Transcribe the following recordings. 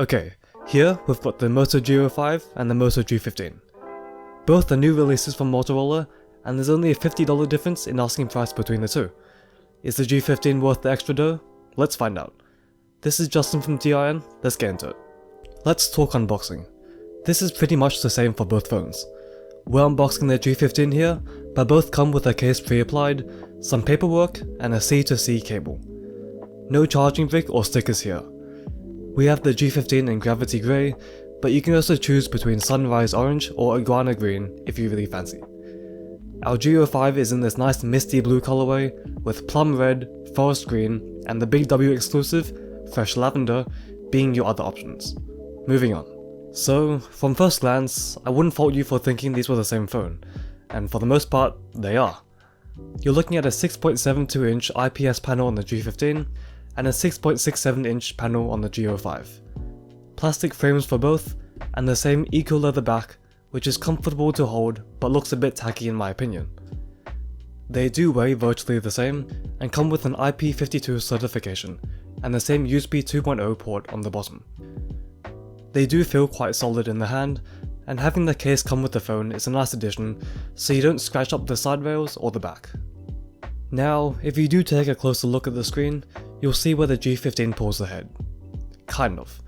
Okay, here we've got the Moto G05 and the Moto G15. Both are new releases from Motorola, and there's only a $50 difference in asking price between the two. Is the G15 worth the extra dough? Let's find out. This is Justin from TRN, let's get into it. Let's talk unboxing. This is pretty much the same for both phones. We're unboxing the G15 here, but both come with a case pre-applied, some paperwork, and a C-to-C cable. No charging brick or stickers here. We have the G15 in Gravity Grey, but you can also choose between Sunrise Orange or Iguana Green if you really fancy. Our G05 is in this nice misty blue colorway with Plum Red, Forest Green, and the Big W exclusive, Fresh Lavender, being your other options. Moving on. So, from first glance, I wouldn't fault you for thinking these were the same phone, and for the most part, they are. You're looking at a 6.72-inch IPS panel on the G15, and a 6.67-inch panel on the G05. Plastic frames for both, and the same eco leather back, which is comfortable to hold but looks a bit tacky in my opinion. They do weigh virtually the same, and come with an IP52 certification, and the same USB 2.0 port on the bottom. They do feel quite solid in the hand, and having the case come with the phone is a nice addition so you don't scratch up the side rails or the back. Now, if you do take a closer look at the screen, you'll see where the G15 pulls ahead. Kind of.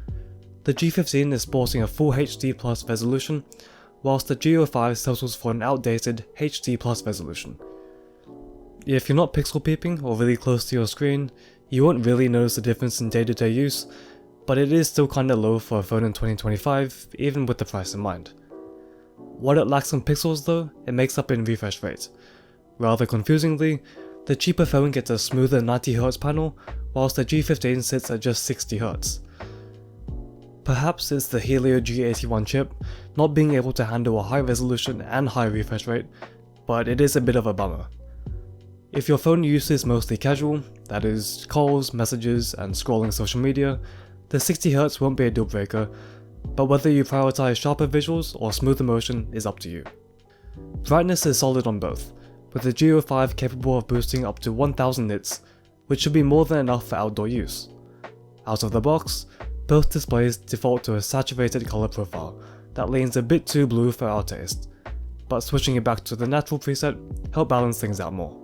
The G15 is sporting a full HD Plus resolution, whilst the G05 settles for an outdated HD Plus resolution. If you're not pixel peeping or really close to your screen, you won't really notice the difference in day-to-day use, but it is still kinda low for a phone in 2025, even with the price in mind. What it lacks in pixels though, it makes up in refresh rate. Rather confusingly, the cheaper phone gets a smoother 90Hz panel, whilst the G15 sits at just 60Hz. Perhaps it's the Helio G81 chip not being able to handle a high resolution and high refresh rate, but it is a bit of a bummer. If your phone use is mostly casual, that is calls, messages, and scrolling social media, the 60Hz won't be a deal breaker, but whether you prioritize sharper visuals or smoother motion is up to you. Brightness is solid on both, with the G05 capable of boosting up to 1000 nits, which should be more than enough for outdoor use. Out of the box, both displays default to a saturated color profile that leans a bit too blue for our taste, but switching it back to the natural preset helped balance things out more.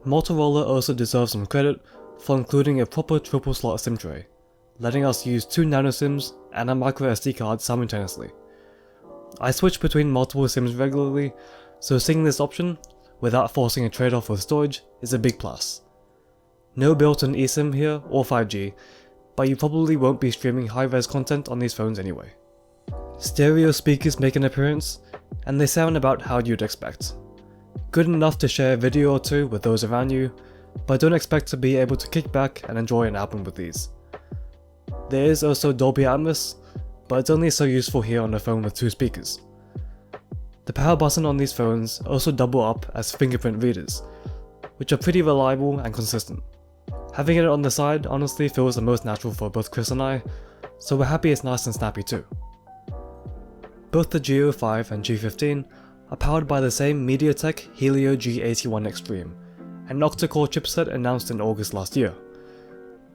Motorola also deserves some credit for including a proper triple slot SIM tray, letting us use 2 nano SIMs and a micro SD card simultaneously. I switch between multiple SIMs regularly, so seeing this option, without forcing a trade-off with storage, is a big plus. No built-in eSIM here or 5G, but you probably won't be streaming high-res content on these phones anyway. Stereo speakers make an appearance, and they sound about how you'd expect. Good enough to share a video or two with those around you, but don't expect to be able to kick back and enjoy an album with these. There is also Dolby Atmos, but it's only so useful here on a phone with 2 speakers. The power button on these phones also double up as fingerprint readers, which are pretty reliable and consistent. Having it on the side honestly feels the most natural for both Chris and I, so we're happy it's nice and snappy too. Both the G05 and G15 are powered by the same MediaTek Helio G81 Extreme, an octa-core chipset announced in August last year.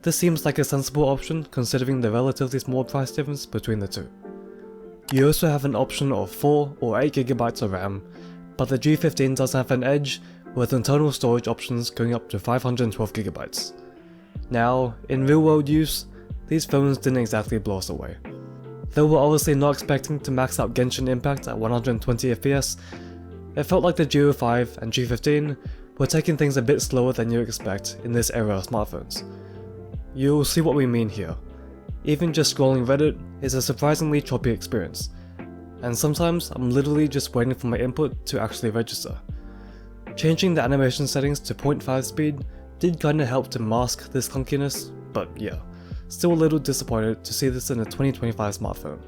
This seems like a sensible option considering the relatively small price difference between the two. You also have an option of 4 or 8GB of RAM, but the G15 does have an edge with internal storage options going up to 512GB. Now, in real world use, these phones didn't exactly blow us away. Though we're obviously not expecting to max out Genshin Impact at 120fps, it felt like the G05 and G15 were taking things a bit slower than you expect in this era of smartphones. You'll see what we mean here. Even just scrolling Reddit is a surprisingly choppy experience, and sometimes I'm literally just waiting for my input to actually register. Changing the animation settings to 0.5 speed did kinda help to mask this clunkiness, but yeah, still a little disappointed to see this in a 2025 smartphone.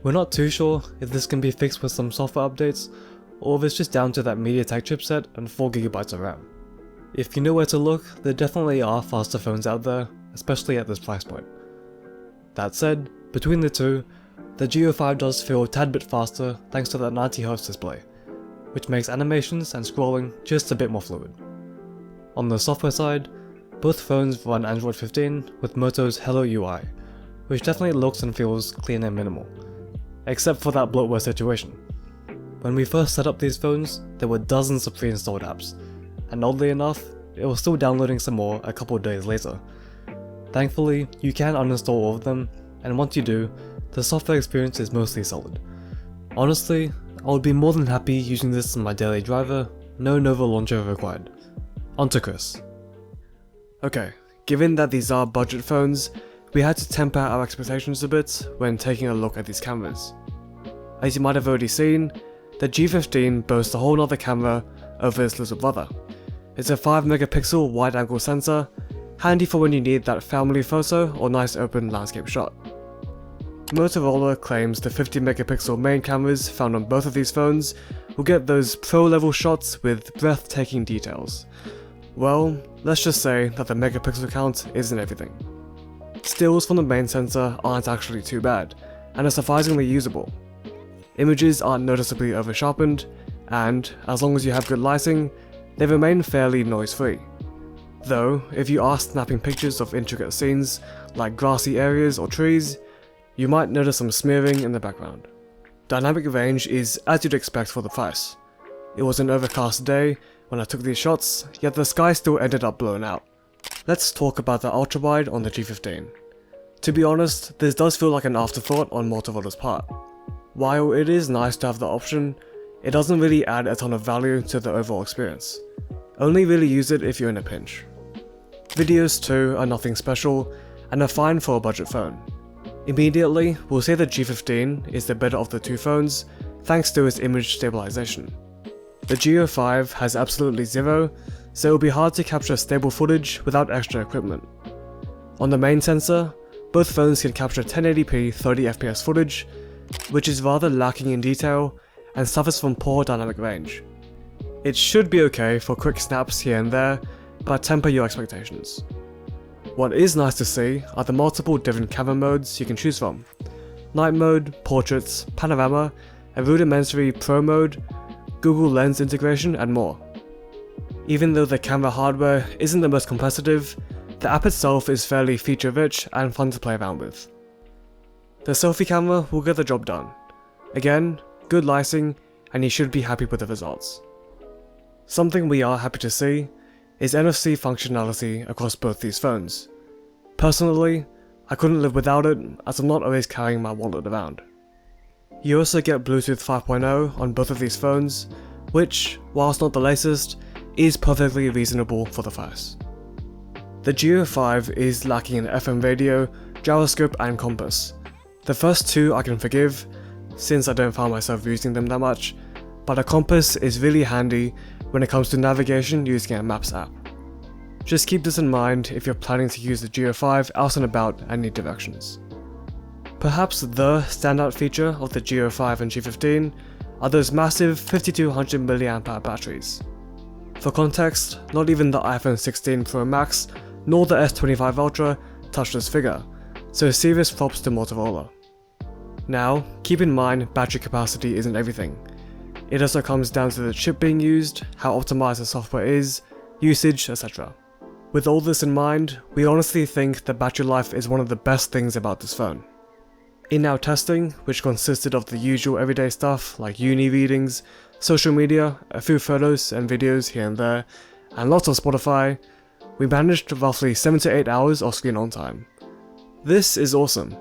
We're not too sure if this can be fixed with some software updates, or if it's just down to that MediaTek chipset and 4GB of RAM. If you know where to look, there definitely are faster phones out there, especially at this price point. That said, between the two, the G05 does feel a tad bit faster thanks to that 90Hz display, which makes animations and scrolling just a bit more fluid. On the software side, both phones run Android 15 with Moto's Hello UI, which definitely looks and feels clean and minimal, except for that bloatware situation. When we first set up these phones, there were dozens of pre-installed apps, and oddly enough, it was still downloading some more a couple of days later. Thankfully, you can uninstall all of them, and once you do, the software experience is mostly solid. Honestly, I would be more than happy using this in my daily driver, no Nova launcher required. On to Chris. Okay, given that these are budget phones, we had to temper our expectations a bit when taking a look at these cameras. As you might have already seen, the G15 boasts a whole nother camera over its little brother. It's a 5 megapixel wide angle sensor, handy for when you need that family photo or nice open landscape shot. Motorola claims the 50 megapixel main cameras found on both of these phones will get those pro level shots with breathtaking details. Well, let's just say that the megapixel count isn't everything. Stills from the main sensor aren't actually too bad, and are surprisingly usable. Images aren't noticeably over-sharpened, and, as long as you have good lighting, they remain fairly noise-free. Though, if you are snapping pictures of intricate scenes, like grassy areas or trees, you might notice some smearing in the background. Dynamic range is as you'd expect for the price. It was an overcast day when I took these shots, yet the sky still ended up blown out. Let's talk about the ultra-wide on the G15. To be honest, this does feel like an afterthought on Motorola's part. While it is nice to have the option, it doesn't really add a ton of value to the overall experience. Only really use it if you're in a pinch. Videos too are nothing special, and are fine for a budget phone. Immediately, we'll say the G15 is the better of the two phones, thanks to its image stabilization. The G05 has absolutely zero, so it'll be hard to capture stable footage without extra equipment. On the main sensor, both phones can capture 1080p 30fps footage, which is rather lacking in detail and suffers from poor dynamic range. It should be okay for quick snaps here and there, but temper your expectations. What is nice to see are the multiple different camera modes you can choose from: night mode, portraits, panorama, a rudimentary pro mode, Google Lens integration, and more. Even though the camera hardware isn't the most competitive, the app itself is fairly feature rich and fun to play around with. The selfie camera will get the job done. Again, good lighting, and you should be happy with the results. Something we are happy to see is NFC functionality across both these phones. Personally, I couldn't live without it as I'm not always carrying my wallet around. You also get Bluetooth 5.0 on both of these phones, which, whilst not the latest, is perfectly reasonable for the price. The G05 is lacking in FM radio, gyroscope, and compass. The first two I can forgive, since I don't find myself using them that much, but a compass is really handy when it comes to navigation using a Maps app. Just keep this in mind if you're planning to use the G05 out and about and need directions. Perhaps the standout feature of the G05 and G15 are those massive 5200 mAh batteries. For context, not even the iPhone 16 Pro Max nor the S25 Ultra touch this figure, so serious props to Motorola. Now, keep in mind battery capacity isn't everything. It also comes down to the chip being used, how optimized the software is, usage, etc. With all this in mind, we honestly think the battery life is one of the best things about this phone. In our testing, which consisted of the usual everyday stuff like uni readings, social media, a few photos and videos here and there, and lots of Spotify, we managed roughly 7 to 8 hours of screen on time. This is awesome.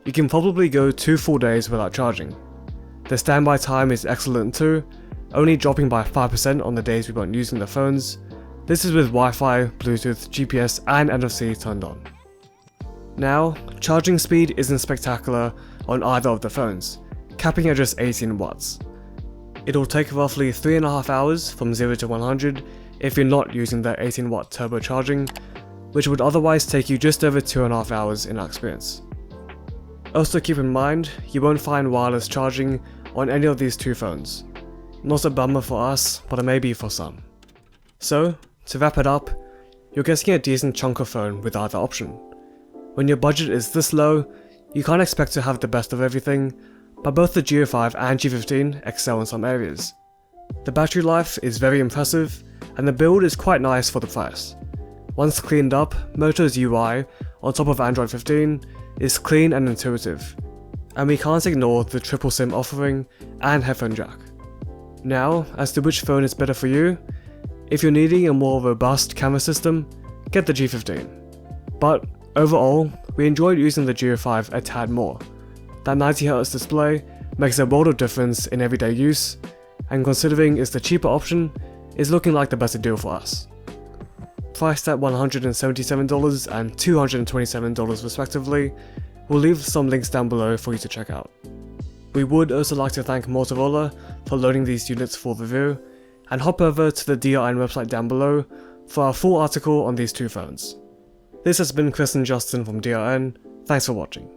You can probably go 2 full days without charging. The standby time is excellent too, only dropping by 5% on the days we weren't using the phones. This is with Wi-Fi, Bluetooth, GPS and NFC turned on. Now, charging speed isn't spectacular on either of the phones, capping at just 18 watts. It'll take roughly 3.5 hours from 0 to 100 if you're not using the 18 watt turbo charging, which would otherwise take you just over 2.5 hours in our experience. Also keep in mind, you won't find wireless charging on any of these two phones. Not a bummer for us, but a maybe for some. So, to wrap it up, you're getting a decent chunk of phone with either option. When your budget is this low, you can't expect to have the best of everything, but both the G05 and G15 excel in some areas. The battery life is very impressive, and the build is quite nice for the price. Once cleaned up, Moto's UI, on top of Android 15, is clean and intuitive, and we can't ignore the triple SIM offering and headphone jack. Now, as to which phone is better for you, if you're needing a more robust camera system, get the G15. But overall, we enjoyed using the Geo 5 a tad more. That 90Hz display makes a world of difference in everyday use, and considering it's the cheaper option, is looking like the better deal for us. Priced at $177 and $227 respectively, we'll leave some links down below for you to check out. We would also like to thank Motorola for loading these units for review, and hop over to the DRN website down below for our full article on these two phones. This has been Chris and Justin from DRN, thanks for watching.